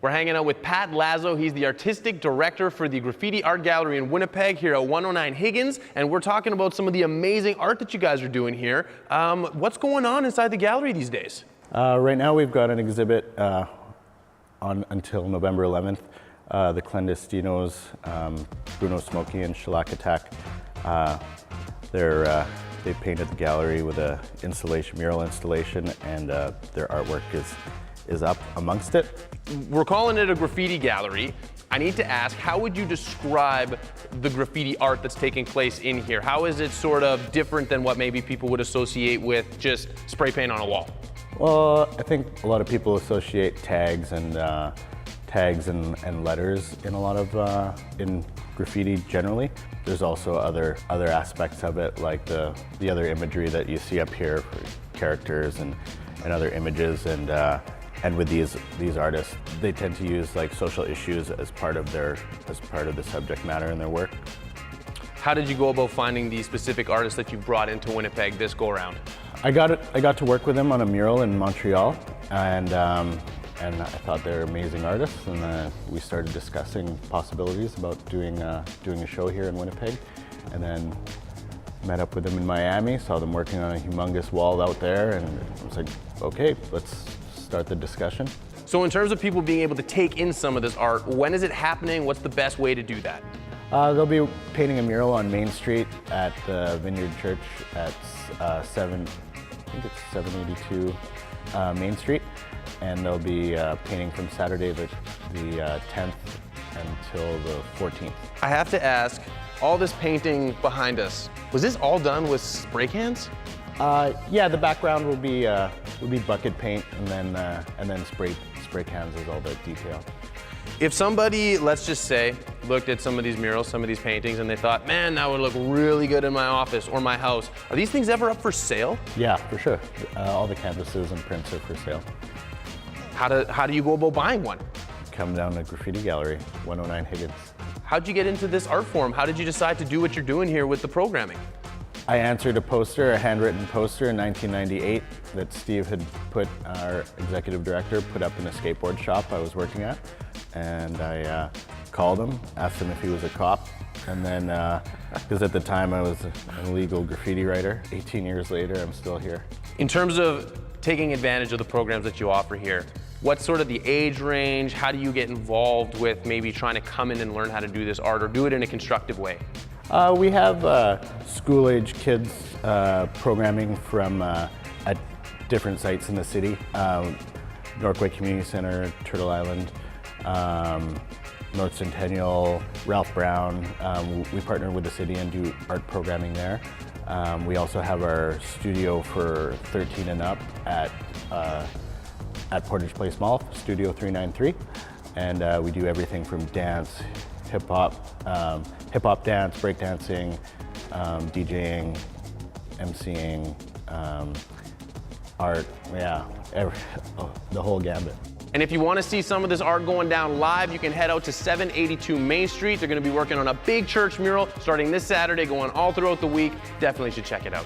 We're hanging out with Pat Lazo. He's the artistic director for the Graffiti Art Gallery in Winnipeg here at 109 Higgins, and we're talking about some of the amazing art that you guys are doing here. What's going on inside the gallery these days? Right now we've got an exhibit on until November 11th. The Clandestinos, Bruno Smokey and Shellac Attack. They painted the gallery with a mural installation, and their artwork is up amongst it. We're calling it a graffiti gallery. I need to ask, how would you describe the graffiti art that's taking place in here? How is it sort of different than what maybe people would associate with just spray paint on a wall? Well, I think a lot of people associate tags and letters in a lot of in graffiti generally. There's also other aspects of it, like the other imagery that you see up here for characters and other images, and with these artists, they tend to use like social issues as part of the subject matter in their work. How did you go about finding the specific artists that you brought into Winnipeg this go around? I got to work with them on a mural in Montreal, and I thought they were amazing artists, and we started discussing possibilities about doing a show here in Winnipeg, and then met up with them in Miami, saw them working on a humongous wall out there, and I was like, okay, let's start the discussion. So in terms of people being able to take in some of this art, when is it happening? What's the best way to do that? They'll be painting a mural on Main Street at the Vineyard Church at 782 Main Street, and they'll be painting from Saturday the 10th until the 14th. I have to ask, all this painting behind us, was this all done with spray cans? Yeah, the background will be bucket paint, and then spray cans is all the detail. If somebody, let's just say, looked at some of these murals, some of these paintings, and they thought, man, that would look really good in my office or my house, are these things ever up for sale? Yeah, for sure. All the canvases and prints are for sale. How do you go about buying one? Come down to Graffiti Gallery, 109 Higgins. How'd you get into this art form? How did you decide to do what you're doing here with the programming? I answered a handwritten poster in 1998 that Steve had our executive director, put up in a skateboard shop I was working at. And I called him, asked him if he was a cop. And then, because at the time I was an illegal graffiti writer, 18 years later, I'm still here. In terms of taking advantage of the programs that you offer here, what's sort of the age range? How do you get involved with maybe trying to come in and learn how to do this art or do it in a constructive way? We have school-age kids programming from at different sites in the city. Norquay Community Center, Turtle Island, North Centennial, Ralph Brown. We partner with the city and do art programming there. We also have our studio for 13 and up at Portage Place Mall, Studio 393. And we do everything from dance, hip-hop dance, breakdancing, DJing, MCing, art, yeah, the whole gambit. And if you want to see some of this art going down live, you can head out to 782 Main Street. They're going to be working on a big church mural starting this Saturday, going all throughout the week. Definitely should check it out.